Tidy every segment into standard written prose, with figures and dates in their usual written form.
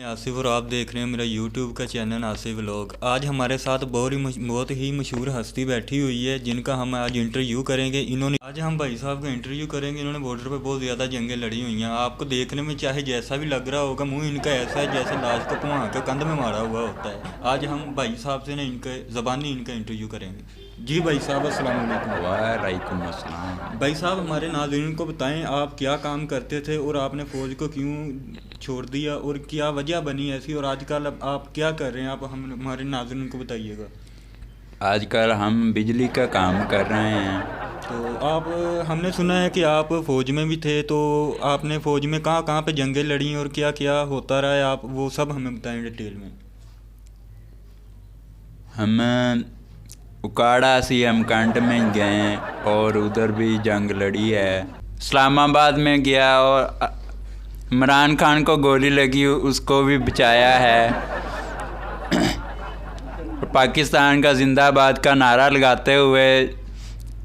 आसिफ और आप देख रहे हैं मेरा यूट्यूब का चैनल आसिफ व्लॉग। आज हमारे साथ बहुत ही मशहूर हस्ती बैठी हुई है जिनका हम आज इंटरव्यू करेंगे। आज हम भाई साहब का इंटरव्यू करेंगे। इन्होंने बॉर्डर पे बहुत ज़्यादा जंगें लड़ी हुई हैं। आपको देखने में चाहे जैसा भी लग रहा होगा, मुंह इनका ऐसा है जैसे लाश को पुआ के कंध में मारा हुआ होता है। आज हम भाई साहब से ना इनके ज़बानी इनका इंटरव्यू करेंगे। जी भाई साहब, अस्सलाम वालेकुम। वालेकुम अस्सलाम। भाई साहब, हमारे नाज़रीन को बताएं आप क्या काम करते थे और आपने फ़ौज को क्यों छोड़ दिया और क्या वजह बनी ऐसी, और आजकल अब आप क्या कर रहे हैं, आप हम हमारे नाज़रीन को बताइएगा। आजकल हम बिजली का काम कर रहे हैं। तो आप, हमने सुना है कि आप फ़ौज में भी थे, तो आपने फ़ौज में कहाँ कहाँ पे जंगें लड़ी और क्या क्या होता रहा है, आप वो सब हमें बताएं डिटेल में। हम उकाड़ा सीएम कैंट में गए और उधर भी जंग लड़ी है। इस्लामाबाद में गया और इमरान खान को गोली लगी, उसको भी बचाया है। पाकिस्तान का जिंदाबाद का नारा लगाते हुए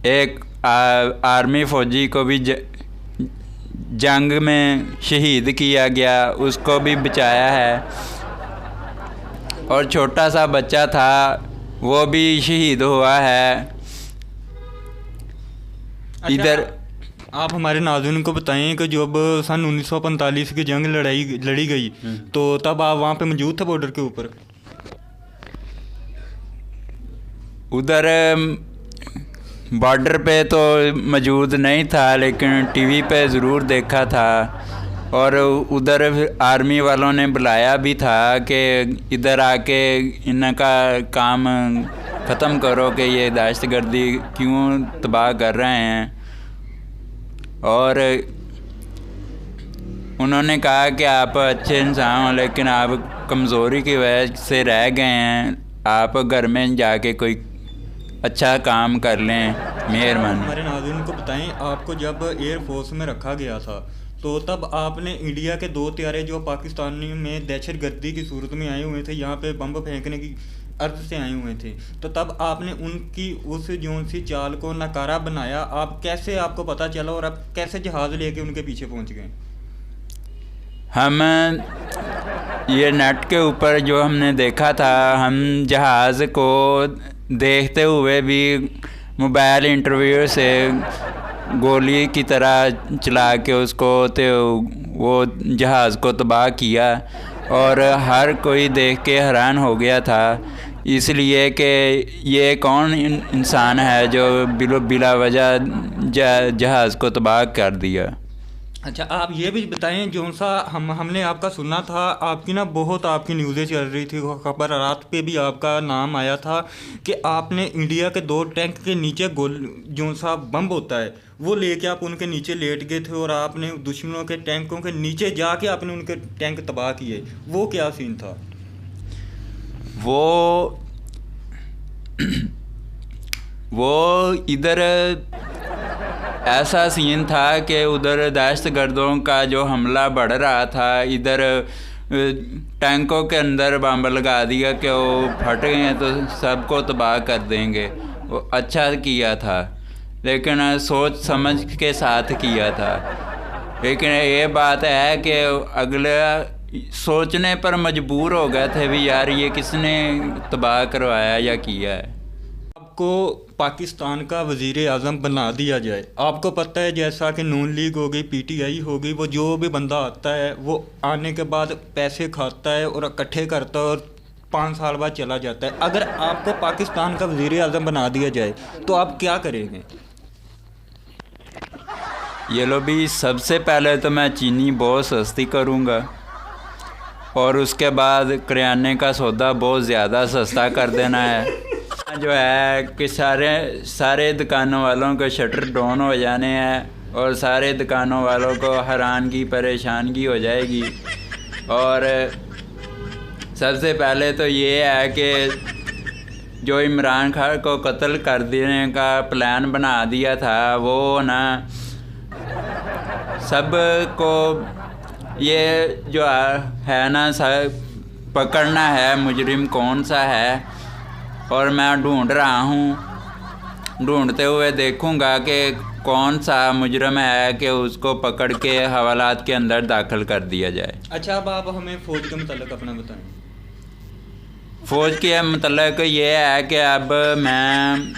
एक आर्मी फ़ौजी को भी जंग में शहीद किया गया, उसको भी बचाया है। और छोटा सा बच्चा था, वो भी शहीद हुआ है। अच्छा, इधर आप हमारे नाज़रीन को बताएं कि जब सन 1945 की जंग लड़ी गई तो तब आप वहाँ पे मौजूद थे बॉर्डर के ऊपर? उधर बॉर्डर पे तो मौजूद नहीं था, लेकिन टीवी पे ज़रूर देखा था। और उधर आर्मी वालों ने बुलाया भी था कि इधर आके इनका काम ख़त्म करो कि ये दहशतगर्दी क्यों तबाह कर रहे हैं। और उन्होंने कहा कि आप अच्छे इंसान हो, लेकिन आप कमज़ोरी की वजह से रह गए हैं, आप घर में जाके कोई अच्छा काम कर लें, मेहरबानी। हमारे नाज़रीन को बताएं, आपको जब एयरफोर्स में रखा गया था तो तब आपने इंडिया के 2 त्यारे जो पाकिस्तानी में दहशतगर्दी की सूरत में आए हुए थे, यहाँ पे बम फेंकने की अर्थ से आए हुए थे, तो तब आपने उनकी उस जोन सी चाल को नकारा बनाया। आप कैसे, आपको पता चला और आप कैसे जहाज़ लेके उनके पीछे पहुँच गए? हम ये नेट के ऊपर जो हमने देखा था, हम जहाज़ को देखते हुए भी मोबाइल इंटरव्यू से गोली की तरह चला के उसको तो वो जहाज़ को तबाह किया। और हर कोई देख के हैरान हो गया था, इसलिए कि ये कौन इंसान है जो बिला वजह जहाज़ को तबाह कर दिया। अच्छा, आप ये भी बताएं, जो सा हमने आपका सुना था, आपकी ना बहुत आपकी न्यूज़ें चल रही थी, खबर रात पे भी आपका नाम आया था कि आपने इंडिया के 2 टैंक के नीचे जो सा बम होता है वो लेके आप उनके नीचे लेट गए थे और आपने दुश्मनों के टैंकों के नीचे जाके आपने उनके टैंक तबाह किए। वो क्या सीन था? वो इधर ऐसा सीन था कि उधर दहशतगर्दों का जो हमला बढ़ रहा था, इधर टैंकों के अंदर बम लगा दिया कि वो फट गए हैं तो सबको तबाह कर देंगे। वो अच्छा किया था, लेकिन सोच समझ के साथ किया था। लेकिन ये बात है कि अगले सोचने पर मजबूर हो गए थे भी, यार ये किसने तबाह करवाया या किया है। आपको पाकिस्तान का वज़ीर आज़म बना दिया जाए, आपको पता है जैसा कि नून लीग हो गई, पीटीआई हो गई, वो जो भी बंदा आता है वो आने के बाद पैसे खाता है और इकट्ठे करता है और 5 साल बाद चला जाता है। अगर आपको पाकिस्तान का वज़ीर आज़म बना दिया जाए तो आप क्या करेंगे? ये लो भी, सबसे पहले तो मैं चीनी बहुत सस्ती करूँगा और उसके बाद करियाने का सौदा बहुत ज़्यादा सस्ता कर देना है। जो है कि सारे दुकानों वालों को शटर डाउन हो जाने हैं और सारे दुकानों वालों को हैरानगी परेशानगी हो जाएगी। और सबसे पहले तो ये है कि जो इमरान खान को कत्ल कर देने का प्लान बना दिया था, वो ना सब को ये जो है ना सब पकड़ना है मुजरिम कौन सा है, और मैं ढूंढ रहा हूँ। ढूंढते हुए देखूंगा कि कौन सा मुजरम है कि उसको पकड़ के हवालात के अंदर दाखिल कर दिया जाए। अच्छा, अब आप हमें फ़ौज के मतलब अपना बताएं। फ़ौज के मतलब ये है कि अब मैं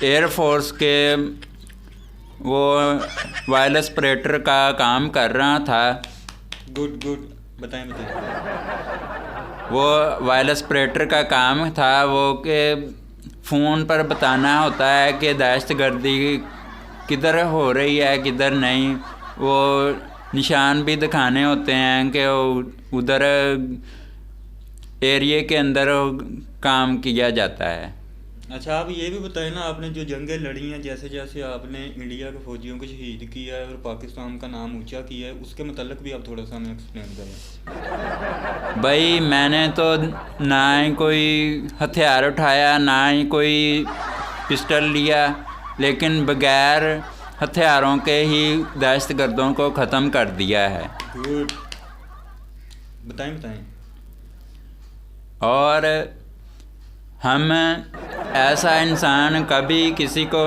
एयरफोर्स के वो वायरलेस ऑपरेटर का काम कर रहा था। गुड गुड, बताएं बताएं। वो वायरलेस ऑपरेटर का काम था वो कि फ़ोन पर बताना होता है कि दहशतगर्दी किधर हो रही है किधर नहीं। वो निशान भी दिखाने होते हैं कि उधर एरिया के अंदर काम किया जाता है। अच्छा, आप ये भी बताएं ना, आपने जो जंगें लड़ी हैं, जैसे जैसे आपने इंडिया के फौजियों को शहीद किया है और पाकिस्तान का नाम ऊंचा किया है, उसके मतलब भी आप थोड़ा सा हमें एक्सप्लेन करें। भाई मैंने तो ना ही कोई हथियार उठाया ना ही कोई पिस्टल लिया, लेकिन बगैर हथियारों के ही दहशतगर्दों को ख़त्म कर दिया है। गुड, बताएं बताएं। और हम ऐसा इंसान कभी किसी को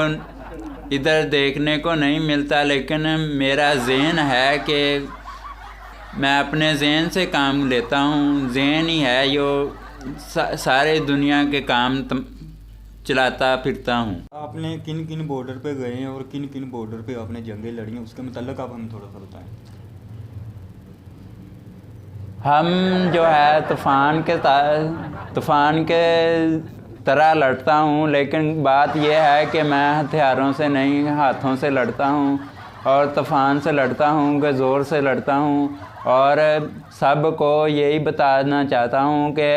इधर देखने को नहीं मिलता, लेकिन मेरा ज़हन है कि मैं अपने ज़हन से काम लेता हूँ। ज़हन ही है जो सारे दुनिया के काम चलाता फिरता हूँ। आपने किन किन बॉर्डर पे गए हैं और किन किन बॉर्डर पे आपने जंगें लड़ी हैं, उसके मतलब आप हमें थोड़ा सा बताएं। हम जो है तूफ़ान के तरह लड़ता हूँ, लेकिन बात यह है कि मैं हथियारों से नहीं हाथों से लड़ता हूँ और तूफ़ान से लड़ता हूँ कि ज़ोर से लड़ता हूँ। और सबको यही बताना चाहता हूँ कि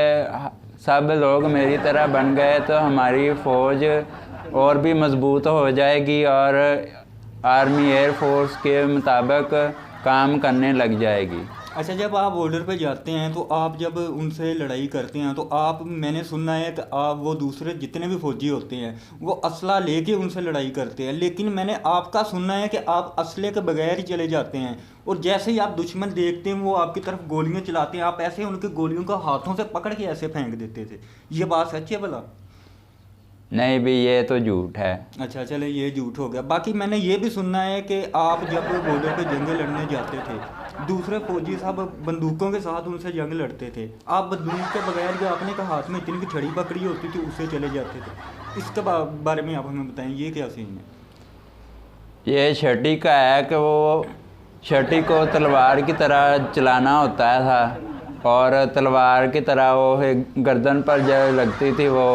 सब लोग मेरी तरह बन गए तो हमारी फ़ौज और भी मज़बूत हो जाएगी और आर्मी एयरफोर्स के मुताबिक काम करने लग जाएगी। अच्छा, जब आप बॉर्डर पे जाते हैं तो आप जब उनसे लड़ाई करते हैं तो आप, मैंने सुना है कि आप वो दूसरे जितने भी फौजी होते हैं वो असला लेके उनसे लड़ाई करते हैं, लेकिन मैंने आपका सुनना है कि आप असले के बगैर ही चले जाते हैं और जैसे ही आप दुश्मन देखते हैं वो आपकी तरफ गोलियां चलाते हैं, आप ऐसे उनकी गोलियों को हाथों से पकड़ के ऐसे फेंक देते थे। ये बात सच है भला? नहीं भी, ये तो झूठ है। अच्छा चले, ये झूठ हो गया। बाकी मैंने ये भी सुनना है कि आप जब बॉर्डर पे जंग लड़ने जाते थे, दूसरे फौजी साहब बंदूकों के साथ उनसे जंग लड़ते थे, आप बंदूक के बगैर जो आपने कहा हाथ में इतनी की छड़ी पकड़ी होती थी उससे चले जाते थे। इसके बारे में आप हमें बताएं, ये क्या सीन है? ये छठी का है कि वो छठी को तलवार की तरह चलाना होता था और तलवार की तरह वो गर्दन पर जब लगती थी वो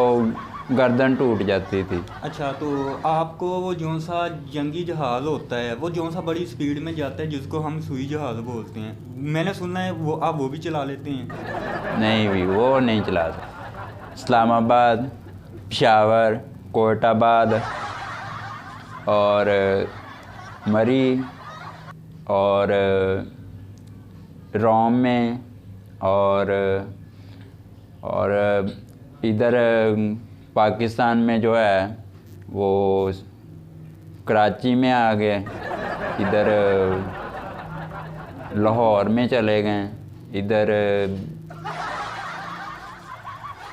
गर्दन टूट जाती थी। अच्छा, तो आपको वो जो सा जंगी जहाज़ होता है वो जो सा बड़ी स्पीड में जाता है जिसको हम सुई जहाज़ बोलते हैं, मैंने सुना है वो आप वो भी चला लेते हैं? नहीं भी, वो नहीं चलाता। इस्लामाबाद, पेशावर, कोटाबाद और मरी और रोम में और इधर पाकिस्तान में जो है वो कराची में आ गए, इधर लाहौर में चले गए, इधर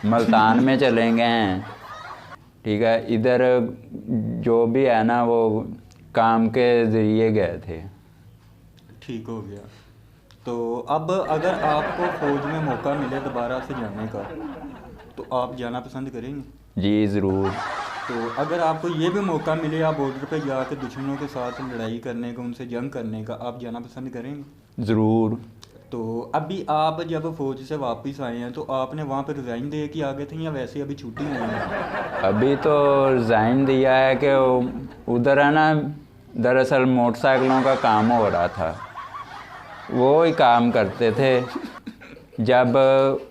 मुल्तान में चले गए हैं। ठीक है, इधर जो भी है ना वो काम के ज़रिए गए थे। ठीक हो गया। तो अब अगर आपको फ़ौज में मौका मिले दोबारा से जाने का तो आप जाना पसंद करेंगे? जी ज़रूर। तो अगर आपको ये भी मौका मिले आप बॉर्डर पे जाकर दुश्मनों के साथ लड़ाई करने का, उनसे जंग करने का, आप जाना पसंद करेंगे? ज़रूर। तो अभी आप जब फ़ौज से वापस आए हैं तो आपने वहाँ पर रिज़ाइन दे के आ गए थे या वैसे अभी छुट्टी हुई है? अभी तो रिज़ाइन दिया है कि उधर है ना, दरअसल मोटरसाइकिलों का काम हो रहा था, वो ही काम करते थे। जब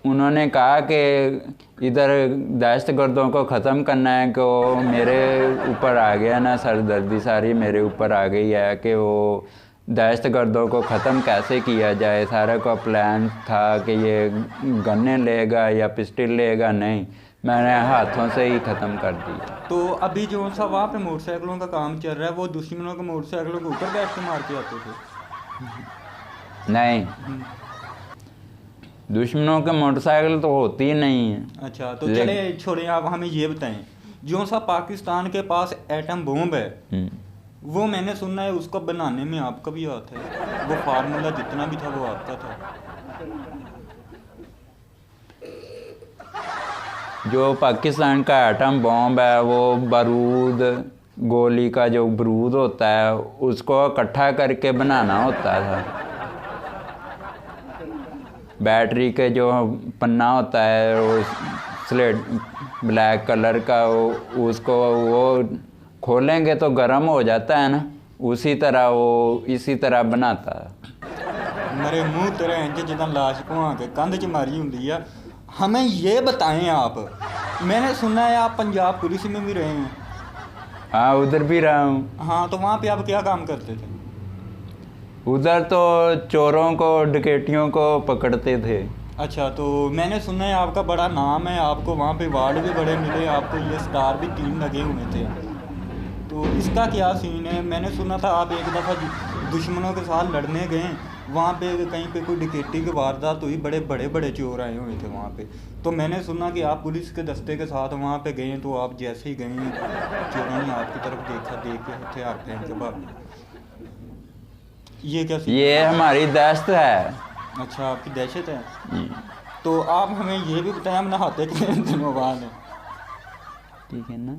उन्होंने कहा कि इधर दहशतगर्दों को ख़त्म करना है कि वो मेरे ऊपर आ गया ना, सरदर्दी सारी मेरे ऊपर आ गई है कि वो दहशतगर्दों को ख़त्म कैसे किया जाए। सारा का प्लान था कि ये गन्ने लेगा या पिस्टल लेगा, नहीं, मैंने हाथों से ही ख़त्म कर दिया। तो अभी जो सा वहाँ पे मोटरसाइकिलों का काम चल रहा है वो दुश्मनों के मोटरसाइकिलों के ऊपर बैठ के मार के आते थे? नहीं, दुश्मनों के मोटरसाइकिल तो होती ही नहीं है। अच्छा, तो चले छोड़े, आप हमें ये बताएं जो सा पाकिस्तान के पास एटम बम है, वो मैंने सुना है उसको बनाने में आपका भी हाथ है। वो फार्मूला जितना भी था वो आपका था। जो पाकिस्तान का एटम बॉम्ब है वो बारूद, गोली का जो बारूद होता है उसको इकट्ठा करके बनाना होता था। बैटरी के जो पन्ना होता है वो स्लेट ब्लैक कलर का, उसको वो खोलेंगे तो गर्म हो जाता है ना, उसी तरह वो इसी तरह बनाता है। मेरे मुंह तेरे इंज जिदा लाश भुआ के कंध च मारी हुंदी आ। हमें ये बताएं आप, मैंने सुना है आप पंजाब पुलिस में भी रहे हैं। हाँ, उधर भी रहा हूँ। हाँ, तो वहाँ पे आप क्या काम करते थे? उधर तो चोरों को, डकैतियों को पकड़ते थे। अच्छा, तो मैंने सुना है आपका बड़ा नाम है, आपको वहाँ पे अवार्ड भी बड़े मिले, आपको ये स्टार भी 3 लगे हुए थे। तो इसका क्या सीन है? मैंने सुना था आप एक दफ़ा दुश्मनों के साथ लड़ने गए, वहाँ पे कहीं पे कोई डकैती की वारदात हुई, बड़े बड़े बड़े चोर आए हुए थे वहाँ पे। तो मैंने सुना कि आप पुलिस के दस्ते के साथ वहाँ पे गए, तो आप जैसे ही गए चोरों ने आपकी तरफ देखा, देख के हथियार फेंक के भाग गए। ये क्या सीन? ये हमारी दहशत है। अच्छा, आपकी दहशत है। तो आप हमें ये भी बताएं, हम नहाते कितने दिनों बाद हैं? ठीक है ना।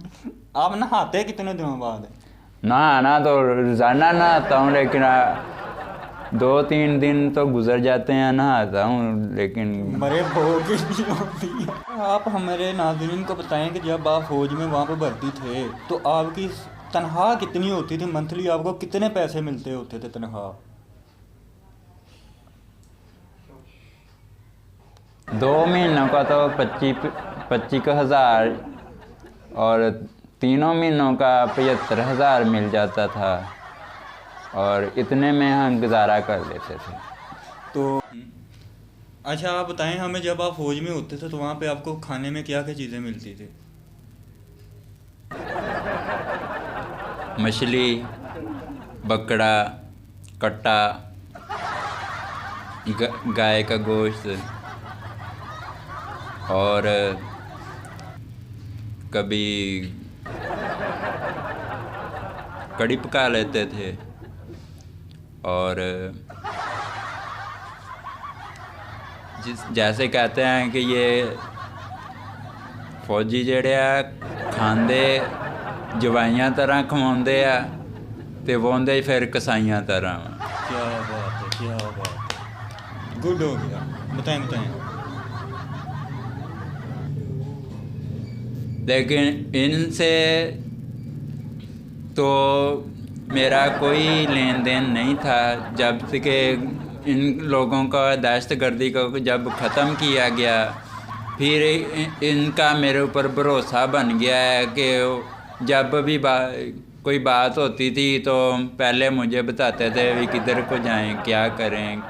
आप नहाते कितने दिनों बाद हैं? नहाना तो रोजाना नहाता हूँ, लेकिन 2-3 दिन तो गुजर जाते हैं नहाता हूँ, लेकिन मरे भोग नहीं होती है। आप हमारे नाज़रीन को बताएं कि जब आप फौज में वहाँ पर भर्ती थे तो आपकी तनख्वाह कितनी होती थी? मंथली आपको कितने पैसे मिलते होते थे तनख्वाह? 2 महीनों का तो 25,000 और 3 महीनों का 75,000 मिल जाता था, और इतने में हम गुजारा कर लेते थे। तो अच्छा, आप बताएं हमें, जब आप फौज में होते थे तो वहाँ पे आपको खाने में क्या क्या चीज़ें मिलती थी? मछली, बकरा, कट्टा, गाय का गोश्त, और कभी कड़ी पका लेते थे, और जैसे कहते हैं कि ये फौजी जेड़े आ खांदे जवाइयां तरह खवाउंदे आ ते वोंदे फिर कसाइयां तरह। क्या बात है, क्या बात है, गुड हो गया। बताएं बताएं। लेकिन इनसे तो मेरा कोई लेन देन नहीं था, जब से कि इन लोगों का दहशतगर्दी को जब ख़त्म किया गया, फिर इनका मेरे ऊपर भरोसा बन गया है कि जब भी कोई बात होती थी तो पहले मुझे बताते थे भी किधर को जाएं, क्या करें।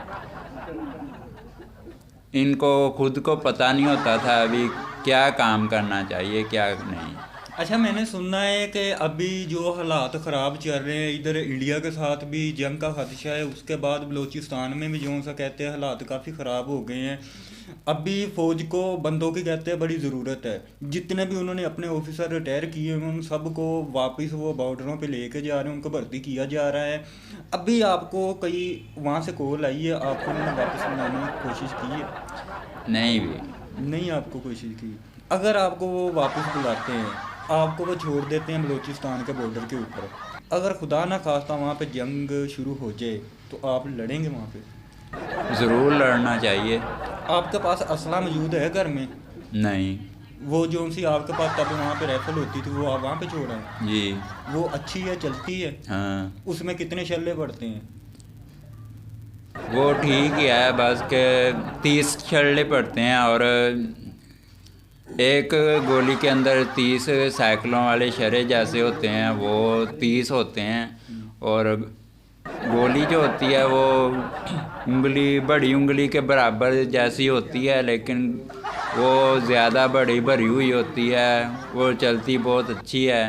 इनको खुद को पता नहीं होता था अभी क्या काम करना चाहिए, क्या नहीं। अच्छा, मैंने सुना है कि अभी जो हालात ख़राब चल रहे हैं, इधर इंडिया के साथ भी जंग का खदशा है, उसके बाद बलूचिस्तान में भी जो सा कहते हैं हालात काफ़ी ख़राब हो गए हैं। अभी फ़ौज को बंदों की कहते हैं बड़ी ज़रूरत है। जितने भी उन्होंने अपने ऑफिसर रिटायर किए हैं उन सबको वापस वो बॉर्डरों पे लेके जा रहे हैं, उनको भर्ती किया जा रहा है। अभी आपको कई वहाँ से कॉल आई है, आपको उन्होंने वापस बुलाने की कोशिश की है? नहीं भी नहीं आपको कोशिश की। अगर आपको वो वापस बुलाते हैं, आपको वो छोड़ देते हैं बलूचिस्तान के बॉर्डर के ऊपर, अगर खुदा ना खास्ता वहाँ पे जंग शुरू हो जाए तो आप लड़ेंगे वहाँ पे? ज़रूर लड़ना चाहिए। आपके पास असला मौजूद है घर में? नहीं वो जो सी आपके पास तब वहाँ पे राइफल होती थी वो आप वहाँ पे छोड़ आए? जी। वो अच्छी है, चलती है? हाँ, उसमें कितने शल्ले पड़ते हैं? वो ठीक ही है, बस के 30 छल्ले पड़ते हैं, और एक गोली के अंदर 30 साइकिलों वाले शरे जैसे होते हैं, वो 30 होते हैं। और गोली जो होती है वो उंगली, बड़ी उंगली के बराबर जैसी होती है, लेकिन वो ज़्यादा बड़ी भरी हुई होती है, वो चलती बहुत अच्छी है।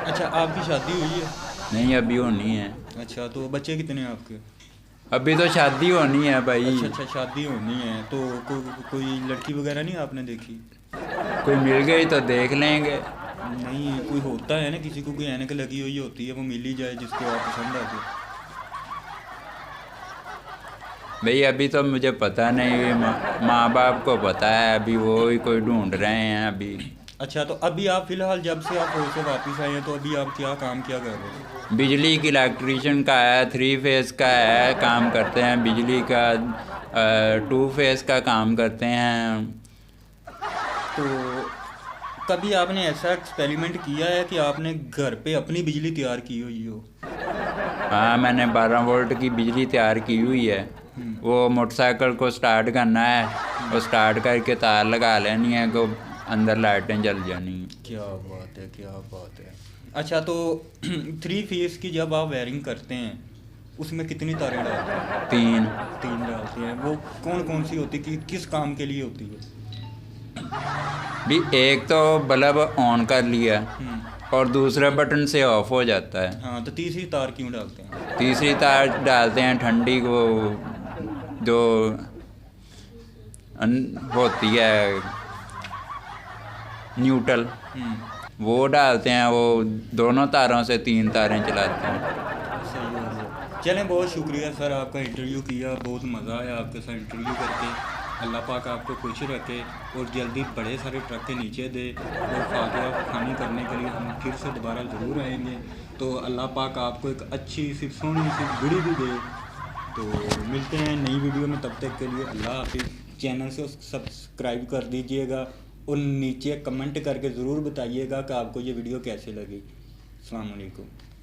अच्छा, आपकी शादी हुई है? नहीं, अभी होनी है। अच्छा, तो बच्चे कितने हैं आपके? अभी तो शादी होनी है भाई। अच्छा, शादी होनी है तो कोई लड़की वगैरह नहीं आपने देखी? कोई मिल गई तो देख लेंगे। नहीं, कोई होता है ना, किसी को कोई ऐनक लगी हुई होती है, वो मिल ही जाए जिसको आप पसंद आ जाए। भाई अभी तो मुझे पता नहीं, माँ बाप को पता है, अभी वो ही कोई ढूंढ रहे हैं अभी। अच्छा, तो अभी आप फिलहाल जब से आप फौज से वापस आए हैं तो अभी आप क्या काम क्या कर रहे हैं? बिजली की इलेक्ट्रीशियन का है, 3 फेज़ का है, काम करते हैं। बिजली का 2 फेज़ का काम करते हैं। तो कभी आपने ऐसा एक्सपेरिमेंट किया है कि आपने घर पे अपनी बिजली तैयार की हुई हो? हाँ, मैंने 12 वोल्ट की बिजली तैयार की हुई है। वो मोटरसाइकिल को स्टार्ट करना है, वो स्टार्ट करके तार लगा लेनी है, को अंदर लाइटें जल जानी है। क्या बात है, क्या बात है। अच्छा, तो 3 फेस की जब आप वायरिंग करते हैं उसमें कितनी तारें डालते हैं? 3 डालते हैं। वो कौन कौन सी होती है, किस काम के लिए होती है? भी एक तो बल्ब ऑन कर लिया और दूसरे बटन से ऑफ हो जाता है। हाँ, तो तीसरी तार क्यों डालते हैं? तीसरी तार डालते हैं ठंडी को, जो होती है न्यूट्रल, वो डालते हैं। वो दोनों तारों से 3 तारें चलाते हैं। सही हो गया। चलें, बहुत शुक्रिया सर, आपका इंटरव्यू किया, बहुत मज़ा आया आपके साथ इंटरव्यू करके। अल्लाह पाक आपको खुश रखे और जल्दी बड़े सारे ट्रक के नीचे दे, और फातिहा खानी करने के लिए हम फिर से दोबारा ज़रूर आएंगे। तो अल्लाह पाक आपको एक अच्छी सी सोहनी सी गुड़ी भी दे। तो मिलते हैं नई वीडियो में, तब तक के लिए अल्लाह हाफिज़। चैनल से सब्सक्राइब कर दीजिएगा और नीचे कमेंट करके ज़रूर बताइएगा कि आपको ये वीडियो कैसे लगी। अस्सलाम वालेकुम।